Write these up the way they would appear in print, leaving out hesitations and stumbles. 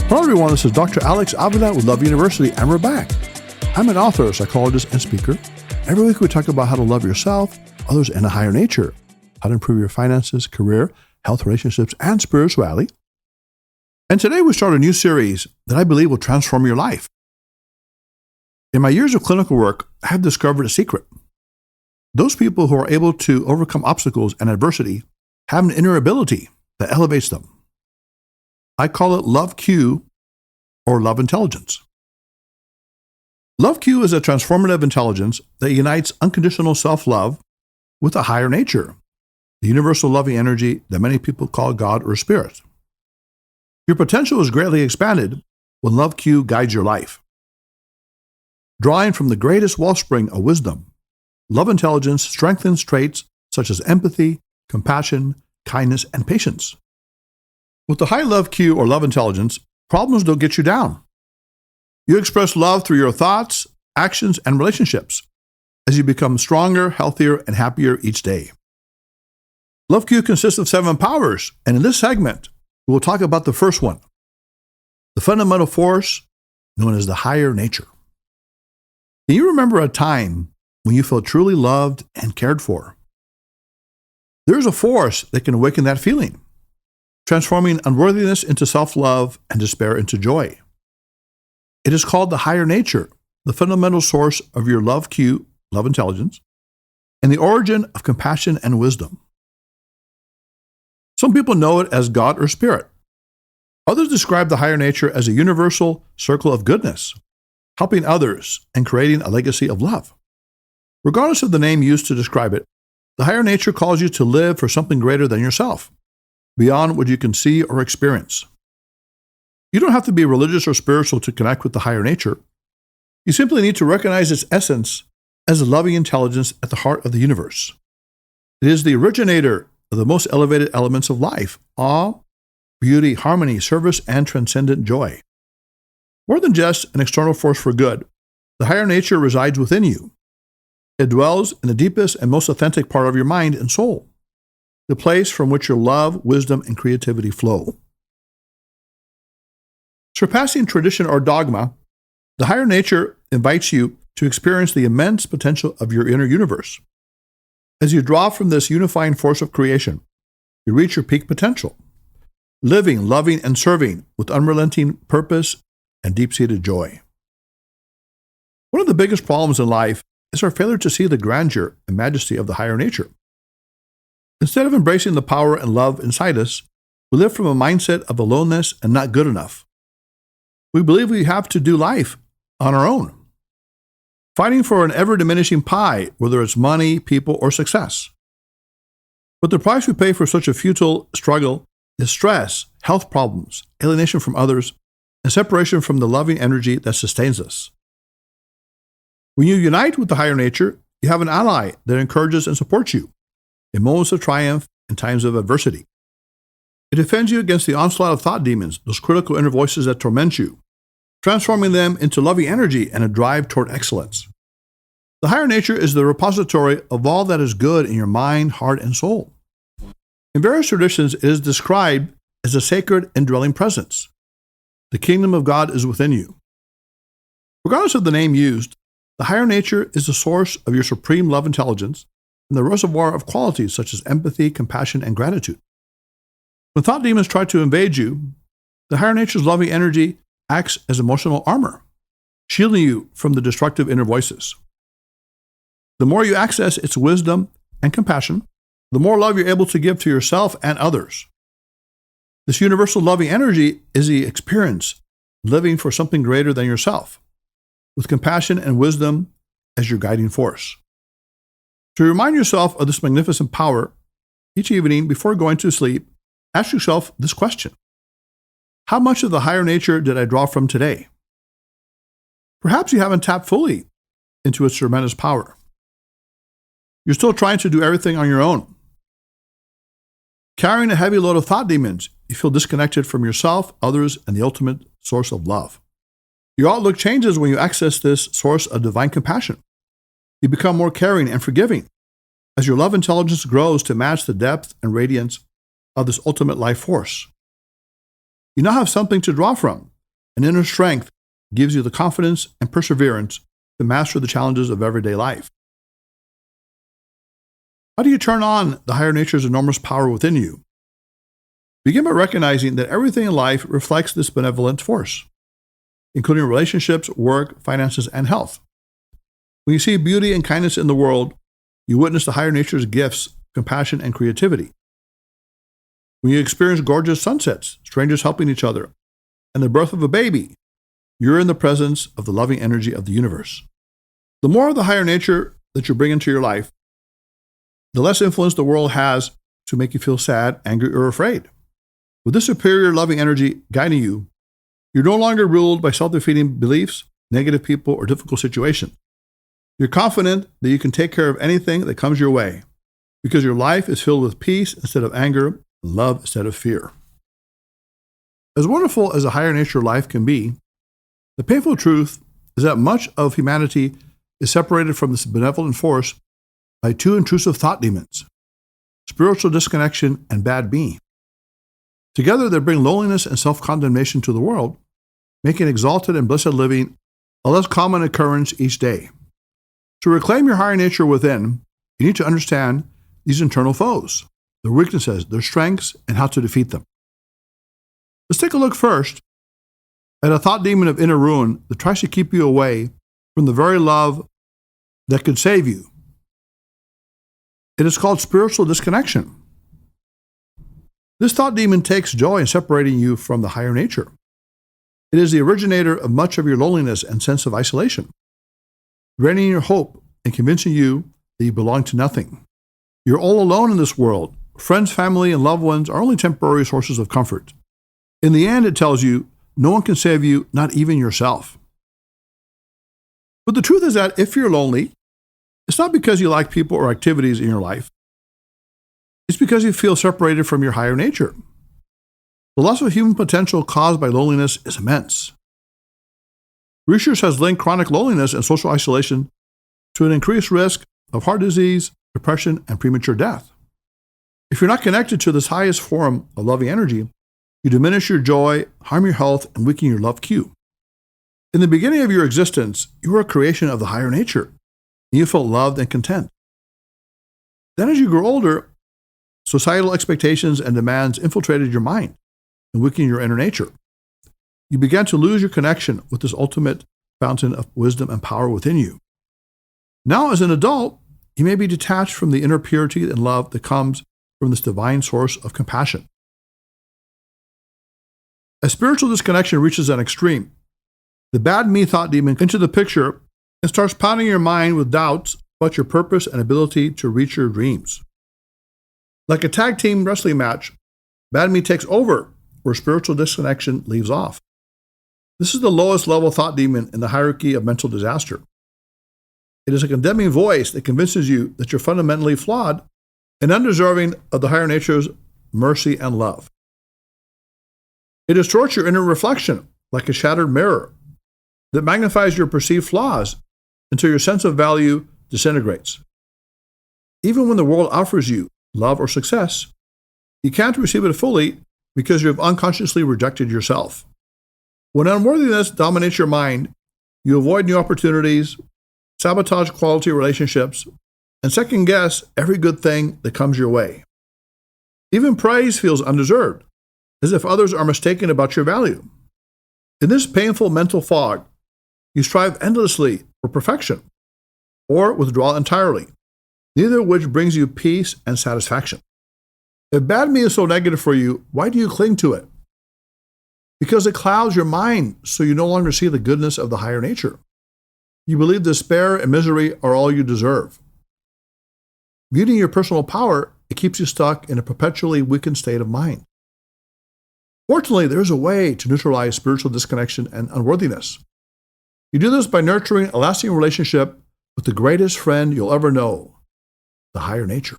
Hello everyone, this is Dr. Alex Avila with Love University, and we're back. I'm an author, psychologist, and speaker. Every week we talk about how to love yourself, others, and a higher nature, how to improve your finances, career, health, relationships, and spirituality. And today we start a new series that I believe will transform your life. In my years of clinical work, I have discovered a secret. Those people who are able to overcome obstacles and adversity have an inner ability that elevates them. I call it Loveq, or love intelligence. Loveq is a transformative intelligence that unites unconditional self-love with a higher nature, the universal loving energy that many people call God or Spirit. Your potential is greatly expanded when Loveq guides your life. Drawing from the greatest wellspring of wisdom, love intelligence strengthens traits such as empathy, compassion, kindness, and patience. With the high Loveq or love intelligence, problems don't get you down. You express love through your thoughts, actions, and relationships as you become stronger, healthier, and happier each day. Loveq consists of 7 powers, and in this segment, we will talk about the first one, the fundamental force known as the higher nature. Can you remember a time when you felt truly loved and cared for? There's a force that can awaken that feeling, transforming unworthiness into self-love and despair into joy. It is called the higher nature, the fundamental source of your Loveq, love intelligence, and the origin of compassion and wisdom. Some people know it as God or Spirit. Others describe the higher nature as a universal circle of goodness, helping others and creating a legacy of love. Regardless of the name used to describe it, the higher nature calls you to live for something greater than yourself, beyond what you can see or experience. You don't have to be religious or spiritual to connect with the higher nature. You simply need to recognize its essence as a loving intelligence at the heart of the universe. It is the originator of the most elevated elements of life: awe, beauty, harmony, service, and transcendent joy. More than just an external force for good, the higher nature resides within you. It dwells in the deepest and most authentic part of your mind and soul, the place from which your love, wisdom, and creativity flow. Surpassing tradition or dogma, the higher nature invites you to experience the immense potential of your inner universe. As you draw from this unifying force of creation, you reach your peak potential, living, loving, and serving with unrelenting purpose and deep-seated joy. One of the biggest problems in life is our failure to see the grandeur and majesty of the higher nature. Instead of embracing the power and love inside us, we live from a mindset of aloneness and not good enough. We believe we have to do life on our own, fighting for an ever-diminishing pie, whether it's money, people, or success. But the price we pay for such a futile struggle is stress, health problems, alienation from others, and separation from the loving energy that sustains us. When you unite with the higher nature, you have an ally that encourages and supports you in moments of triumph and times of adversity. It defends you against the onslaught of thought demons, those critical inner voices that torment you, transforming them into loving energy and a drive toward excellence. The higher nature is the repository of all that is good in your mind, heart, and soul. In various traditions, it is described as a sacred indwelling presence. The kingdom of God is within you. Regardless of the name used, the higher nature is the source of your supreme love intelligence and the reservoir of qualities such as empathy, compassion, and gratitude. When thought demons try to invade you, the higher nature's loving energy acts as emotional armor, shielding you from the destructive inner voices. The more you access its wisdom and compassion, the more love you're able to give to yourself and others. This universal loving energy is the experience living for something greater than yourself, with compassion and wisdom as your guiding force. To remind yourself of this magnificent power, each evening before going to sleep, ask yourself this question: how much of the higher nature did I draw from today? Perhaps you haven't tapped fully into its tremendous power. You're still trying to do everything on your own. Carrying a heavy load of thought demons, you feel disconnected from yourself, others, and the ultimate source of love. Your outlook changes when you access this source of divine compassion. You become more caring and forgiving as your love intelligence grows to match the depth and radiance of this ultimate life force. You now have something to draw from, and inner strength gives you the confidence and perseverance to master the challenges of everyday life. How do you turn on the higher nature's enormous power within you? Begin by recognizing that everything in life reflects this benevolent force, including relationships, work, finances, and health. When you see beauty and kindness in the world, you witness the higher nature's gifts, compassion, and creativity. When you experience gorgeous sunsets, strangers helping each other, and the birth of a baby, you're in the presence of the loving energy of the universe. The more of the higher nature that you bring into your life, the less influence the world has to make you feel sad, angry, or afraid. With this superior loving energy guiding you, you're no longer ruled by self-defeating beliefs, negative people, or difficult situations. You're confident that you can take care of anything that comes your way because your life is filled with peace instead of anger and love instead of fear. As wonderful as a higher nature life can be, the painful truth is that much of humanity is separated from this benevolent force by two intrusive thought demons, spiritual disconnection and bad me. Together, they bring loneliness and self-condemnation to the world, making exalted and blessed living a less common occurrence each day. To reclaim your higher nature within, you need to understand these internal foes, their weaknesses, their strengths, and how to defeat them. Let's take a look first at a thought demon of inner ruin that tries to keep you away from the very love that could save you. It is called spiritual disconnection. This thought demon takes joy in separating you from the higher nature. It is the originator of much of your loneliness and sense of isolation, draining your hope and convincing you that you belong to nothing. You're all alone in this world. Friends, family, and loved ones are only temporary sources of comfort. In the end, it tells you no one can save you, not even yourself. But the truth is that if you're lonely, it's not because you lack people or activities in your life. It's because you feel separated from your higher nature. The loss of human potential caused by loneliness is immense. Research has linked chronic loneliness and social isolation to an increased risk of heart disease, depression, and premature death. If you're not connected to this highest form of loving energy, you diminish your joy, harm your health, and weaken your Loveq. In the beginning of your existence, you were a creation of the higher nature, and you felt loved and content. Then as you grew older, societal expectations and demands infiltrated your mind and weakened your inner nature. You began to lose your connection with this ultimate fountain of wisdom and power within you. Now, as an adult, you may be detached from the inner purity and love that comes from this divine source of compassion. As spiritual disconnection reaches an extreme, the bad me thought demon into the picture and starts pounding your mind with doubts about your purpose and ability to reach your dreams. Like a tag team wrestling match, bad me takes over where spiritual disconnection leaves off. This is the lowest level thought demon in the hierarchy of mental disaster. It is a condemning voice that convinces you that you're fundamentally flawed and undeserving of the higher nature's mercy and love. It distorts your inner reflection like a shattered mirror that magnifies your perceived flaws until your sense of value disintegrates. Even when the world offers you love or success, you can't receive it fully because you have unconsciously rejected yourself. When unworthiness dominates your mind, you avoid new opportunities, sabotage quality relationships, and second-guess every good thing that comes your way. Even praise feels undeserved, as if others are mistaken about your value. In this painful mental fog, you strive endlessly for perfection, or withdraw entirely, neither of which brings you peace and satisfaction. If bad me is so negative for you, why do you cling to it? Because it clouds your mind so you no longer see the goodness of the higher nature. You believe despair and misery are all you deserve. Viewing your personal power, it keeps you stuck in a perpetually weakened state of mind. Fortunately, there is a way to neutralize spiritual disconnection and unworthiness. You do this by nurturing a lasting relationship with the greatest friend you'll ever know, the higher nature.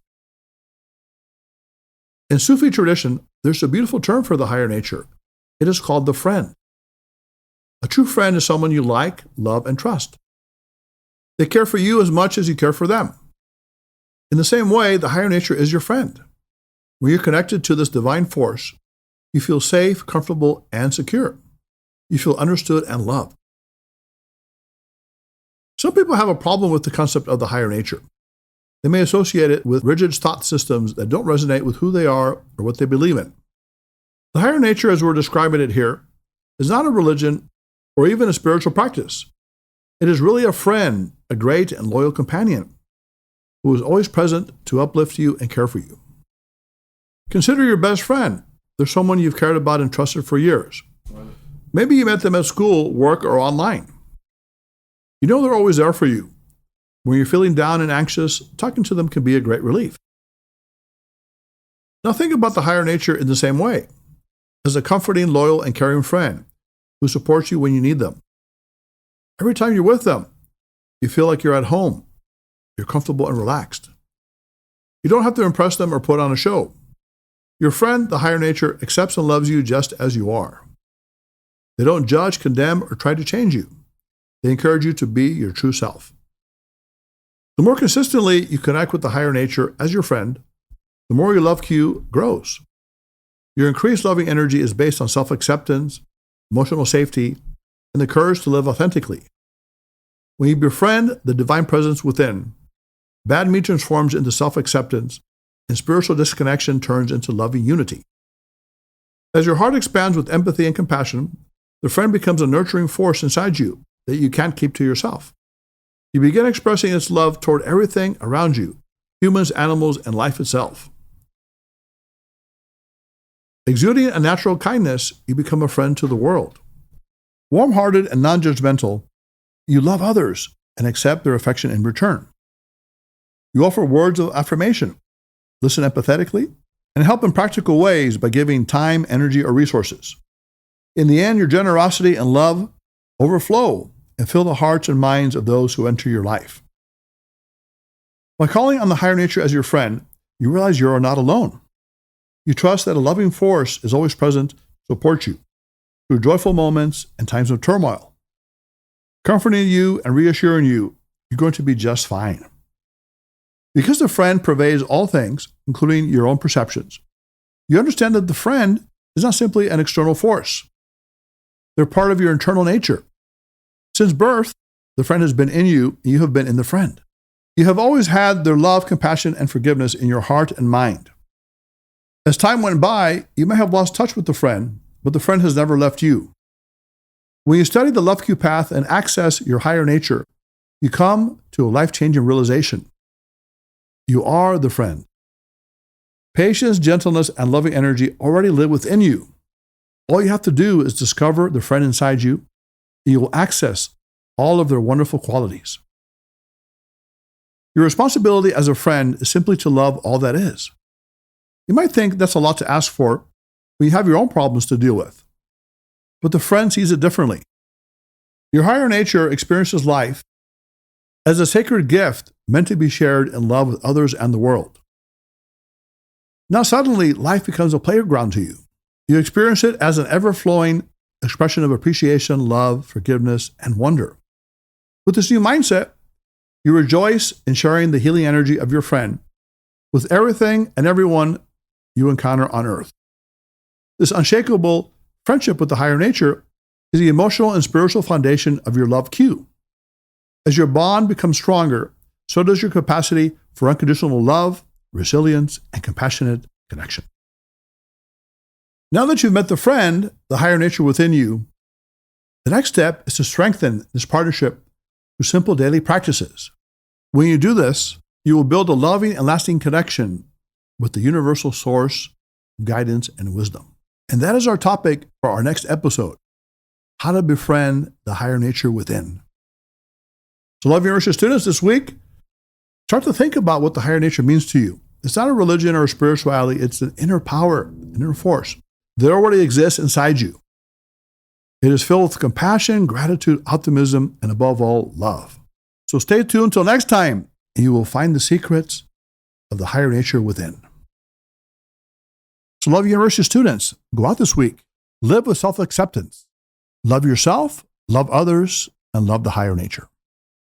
In Sufi tradition, there's a beautiful term for the higher nature. It is called the friend. A true friend is someone you like, love, and trust. They care for you as much as you care for them. In the same way, the higher nature is your friend. When you're connected to this divine force, you feel safe, comfortable, and secure. You feel understood and loved. Some people have a problem with the concept of the higher nature. They may associate it with rigid thought systems that don't resonate with who they are or what they believe in. The higher nature, as we're describing it here, is not a religion or even a spiritual practice. It is really a friend, a great and loyal companion who is always present to uplift you and care for you. Consider your best friend. They're someone you've cared about and trusted for years. Maybe you met them at school, work, or online. You know they're always there for you. When you're feeling down and anxious, talking to them can be a great relief. Now think about the higher nature in the same way, as a comforting, loyal, and caring friend who supports you when you need them. Every time you're with them, you feel like you're at home. You're comfortable and relaxed. You don't have to impress them or put on a show. Your friend, the higher nature, accepts and loves you just as you are. They don't judge, condemn, or try to change you. They encourage you to be your true self. The more consistently you connect with the higher nature as your friend, the more your Loveq grows. Your increased loving energy is based on self-acceptance, emotional safety, and the courage to live authentically. When you befriend the divine presence within, bad me transforms into self-acceptance, and spiritual disconnection turns into loving unity. As your heart expands with empathy and compassion, the friend becomes a nurturing force inside you that you can't keep to yourself. You begin expressing its love toward everything around you, humans, animals, and life itself. Exuding a natural kindness, you become a friend to the world. Warm-hearted and non-judgmental, you love others and accept their affection in return. You offer words of affirmation, listen empathetically, and help in practical ways by giving time, energy, or resources. In the end, your generosity and love overflow and fill the hearts and minds of those who enter your life. By calling on the higher nature as your friend, you realize you are not alone. You trust that a loving force is always present to support you through joyful moments and times of turmoil, comforting you and reassuring you you're going to be just fine. Because the friend pervades all things, including your own perceptions, you understand that the friend is not simply an external force. They're part of your internal nature. Since birth, the friend has been in you, and you have been in the friend. You have always had their love, compassion, and forgiveness in your heart and mind. As time went by, you may have lost touch with the friend, but the friend has never left you. When you study the Loveq path and access your higher nature, you come to a life-changing realization. You are the friend. Patience, gentleness, and loving energy already live within you. All you have to do is discover the friend inside you, and you will access all of their wonderful qualities. Your responsibility as a friend is simply to love all that is. You might think that's a lot to ask for when you have your own problems to deal with. But the friend sees it differently. Your higher nature experiences life as a sacred gift meant to be shared in love with others and the world. Now suddenly, life becomes a playground to you. You experience it as an ever-flowing expression of appreciation, love, forgiveness, and wonder. With this new mindset, you rejoice in sharing the healing energy of your friend with everything and everyone you encounter on earth. This unshakable friendship with the higher nature is the emotional and spiritual foundation of your Loveq. As your bond becomes stronger, so does your capacity for unconditional love, resilience, and compassionate connection. Now that you've met the friend, the higher nature within you, the next step is to strengthen this partnership through simple daily practices. When you do this, you will build a loving and lasting connection with the universal source of guidance and wisdom. And that is our topic for our next episode, how to befriend the higher nature within. So Love University students, this week, start to think about what the higher nature means to you. It's not a religion or a spirituality, it's an inner power, an inner force that already exists inside you. It is filled with compassion, gratitude, optimism, and above all, love. So stay tuned until next time, and you will find the secrets of the higher nature within. So Love University students, go out this week, live with self-acceptance, love yourself, love others, and love the higher nature.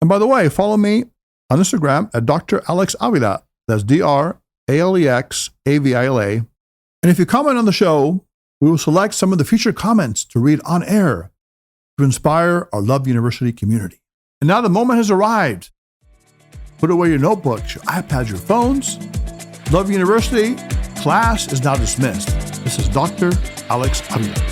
And by the way, follow me on Instagram at Dr. Alex Avila. That's DrAlexAvila. And if you comment on the show, we will select some of the featured comments to read on air to inspire our Love University community. And now the moment has arrived. Put away your notebooks, your iPads, your phones. Love University class is now dismissed. This is Dr. Alex Avila.